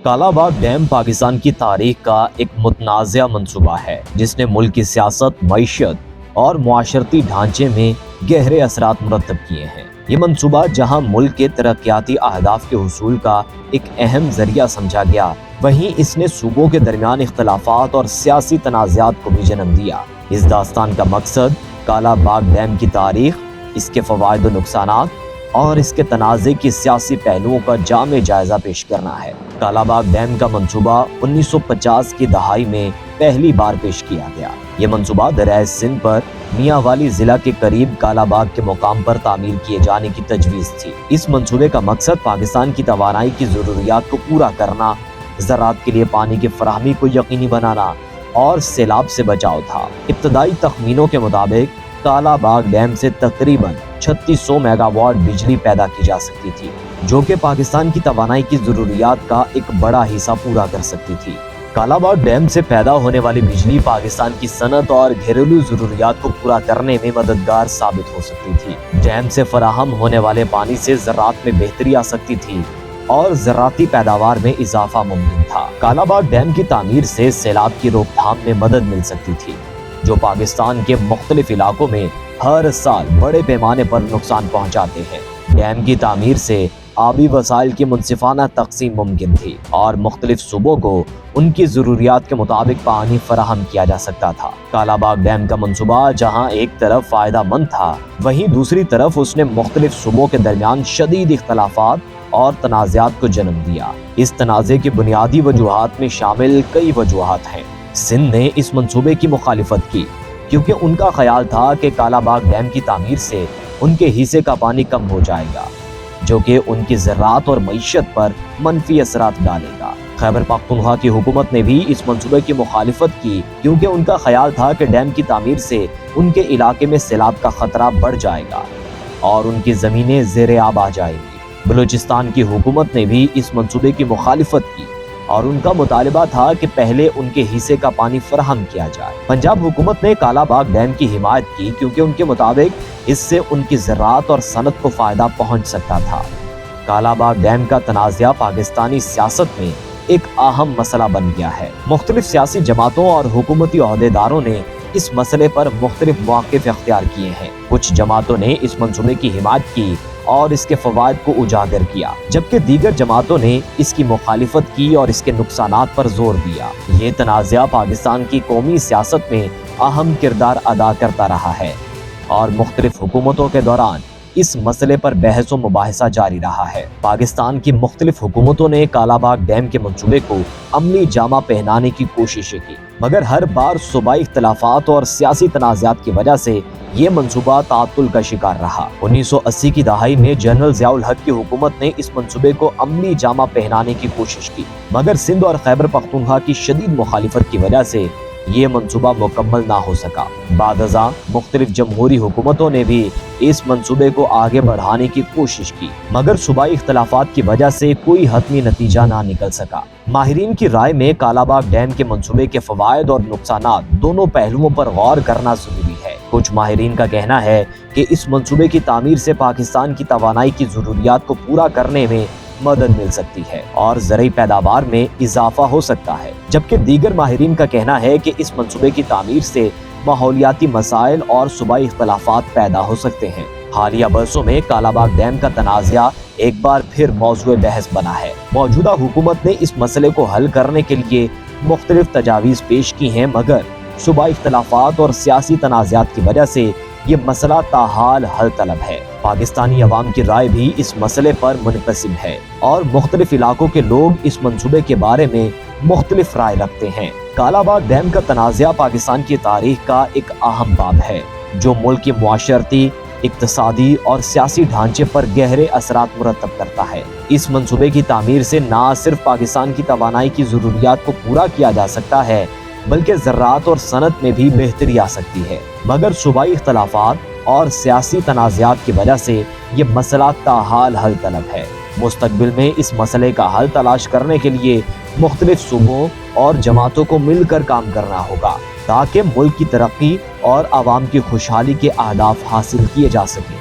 Kala Bagh dam Pakistan کی تاریخ کا ایک متنازع منصوبہ ہے جس نے ملک کی سیاست، معیشت اور معاشرتی ڈھانچے میں گہرے اثرات مرتب کیے ہیں۔ یہ منصوبہ جہاں ملک کے ترقیاتی اہداف کے حصول کا ایک اہم ذریعہ سمجھا گیا، وہیں اس نے صوبوں کے درمیان اختلافات اور سیاسی تنازعات کو بھی جنم دیا۔ اس داستان کا مقصد کالا باغ ڈیم کی تاریخ، اس کے فوائد و نقصانات اور اس کے تنازع کے سیاسی پہلوؤں کا جامع جائزہ پیش کرنا ہے۔ کالا باغ ڈیم کا منصوبہ 1950 کی دہائی میں پہلی بار پیش کیا گیا۔ یہ منصوبہ دریائے سندھ پر میاں والی ضلع کے قریب کالا باغ کے مقام پر تعمیر کیے جانے کی تجویز تھی۔ اس منصوبے کا مقصد پاکستان کی توانائی کی ضروریات کو پورا کرنا، زراعت کے لیے پانی کی فراہمی کو یقینی بنانا اور سیلاب سے بچاؤ تھا۔ ابتدائی تخمینوں کے مطابق کالا باغ ڈیم سے تقریباً 3600 میگا واٹ بجلی پیدا کی جا سکتی تھی، جو کہ پاکستان کی توانائی کی ضروریات کا ایک بڑا حصہ پورا کر سکتی تھی۔ کالا باغ ڈیم سے پیدا ہونے والی بجلی پاکستان کی صنعت اور گھریلو ضروریات کو پورا کرنے میں مددگار ثابت ہو سکتی تھی۔ ڈیم سے فراہم ہونے والے پانی سے زراعت میں بہتری آ سکتی تھی اور زراعتی پیداوار میں اضافہ ممکن تھا۔ کالا باغ ڈیم کی تعمیر سے سیلاب کی روک تھام میں مدد مل سکتی تھی، جو پاکستان کے مختلف علاقوں میں ہر سال بڑے پیمانے پر نقصان پہنچاتے ہیں۔ ڈیم کی تعمیر سے آبی وسائل کی منصفانہ تقسیم ممکن تھی اور مختلف صوبوں کو ان کی ضروریات کے مطابق پانی فراہم کیا جا سکتا تھا۔ کالا باغ ڈیم کا منصوبہ جہاں ایک طرف فائدہ مند تھا، وہیں دوسری طرف اس نے مختلف صوبوں کے درمیان شدید اختلافات اور تنازعات کو جنم دیا۔ اس تنازع کی بنیادی وجوہات میں شامل کئی وجوہات ہیں۔ سندھ نے اس منصوبے کی مخالفت کی کیونکہ ان کا خیال تھا کہ کالا باغ ڈیم کی تعمیر سے ان کے حصے کا پانی کم ہو جائے گا، جو کہ ان کی زراعت اور معیشت پر منفی اثرات ڈالے گا۔ خیبر پختونخوا کی حکومت نے بھی اس منصوبے کی مخالفت کی کیونکہ ان کا خیال تھا کہ ڈیم کی تعمیر سے ان کے علاقے میں سیلاب کا خطرہ بڑھ جائے گا اور ان کی زمینیں زیر آب آ جائیں گی۔ بلوچستان کی حکومت نے بھی اس منصوبے کی مخالفت کی اور ان کا مطالبہ تھا کہ پہلے ان کے حصے کا پانی فراہم کیا جائے۔ پنجاب حکومت نے کالا باغ ڈیم کی حمایت کی کیونکہ ان کے مطابق اس سے ان کی زراعت اور صنعت کو فائدہ پہنچ سکتا تھا۔ کالا باغ ڈیم کا تنازعہ پاکستانی سیاست میں ایک اہم مسئلہ بن گیا ہے۔ مختلف سیاسی جماعتوں اور حکومتی عہدیداروں نے اس مسئلے پر مختلف مواقف اختیار کیے ہیں۔ کچھ جماعتوں نے اس منصوبے کی حمایت کی اور اس کے فوائد کو اجاگر کیا، جبکہ دیگر جماعتوں نے اس کی مخالفت کی اور اس کے نقصانات پر زور دیا۔ یہ تنازعہ پاکستان کی قومی سیاست میں اہم کردار ادا کرتا رہا ہے اور مختلف حکومتوں کے دوران اس مسئلے پر بحث و مباحثہ جاری رہا ہے۔ پاکستان کی مختلف حکومتوں نے کالا باغ ڈیم کے منصوبے کو عملی جامہ پہنانے کی کوششیں کی، مگر ہر بار صوبائی اختلافات اور سیاسی تنازعات کی وجہ سے یہ منصوبہ تعطل کا شکار رہا۔ 1980 کی دہائی میں جنرل ضیاء الحق کی حکومت نے اس منصوبے کو عملی جامہ پہنانے کی کوشش کی، مگر سندھ اور خیبر پختونخوا کی شدید مخالفت کی وجہ سے یہ منصوبہ مکمل نہ ہو سکا۔ بعد ازاں مختلف جمہوری حکومتوں نے بھی اس منصوبے کو آگے بڑھانے کی کوشش کی، مگر صوبائی اختلافات کی وجہ سے کوئی حتمی نتیجہ نہ نکل سکا۔ ماہرین کی رائے میں کالا باغ ڈیم کے منصوبے کے فوائد اور نقصانات دونوں پہلوؤں پر غور کرنا ضروری ہے۔ کچھ ماہرین کا کہنا ہے کہ اس منصوبے کی تعمیر سے پاکستان کی توانائی کی ضروریات کو پورا کرنے میں مدد مل سکتی ہے اور زرعی پیداوار میں اضافہ ہو سکتا ہے، جبکہ دیگر ماہرین کا کہنا ہے کہ اس منصوبے کی تعمیر سے ماحولیاتی مسائل اور صوبائی اختلافات پیدا ہو سکتے ہیں۔ حالیہ برسوں میں کالا باغ ڈیم کا تنازعہ ایک بار پھر موضوع بحث بنا ہے۔ موجودہ حکومت نے اس مسئلے کو حل کرنے کے لیے مختلف تجاویز پیش کی ہیں، مگر صوبائی اختلافات اور سیاسی تنازعات کی وجہ سے یہ مسئلہ تاحال حل طلب ہے۔ پاکستانی عوام کی رائے بھی اس مسئلے پر منقسم ہے اور مختلف علاقوں کے لوگ اس منصوبے کے بارے میں مختلف رائے رکھتے ہیں۔ کالا باغ ڈیم کا تنازعہ پاکستان کی تاریخ کا ایک اہم باب ہے جو ملک کی معاشرتی، اقتصادی اور سیاسی ڈھانچے پر گہرے اثرات مرتب کرتا ہے۔ اس منصوبے کی تعمیر سے نہ صرف پاکستان کی توانائی کی ضروریات کو پورا کیا جا سکتا ہے، بلکہ زراعت اور صنعت میں بھی بہتری آ سکتی ہے، مگر صوبائی اختلافات اور سیاسی تنازعات کی وجہ سے یہ مسئلہ تاحال حل طلب ہے۔ مستقبل میں اس مسئلے کا حل تلاش کرنے کے لیے مختلف صوبوں اور جماعتوں کو مل کر کام کرنا ہوگا تاکہ ملک کی ترقی اور عوام کی خوشحالی کے اہداف حاصل کیے جا سکیں۔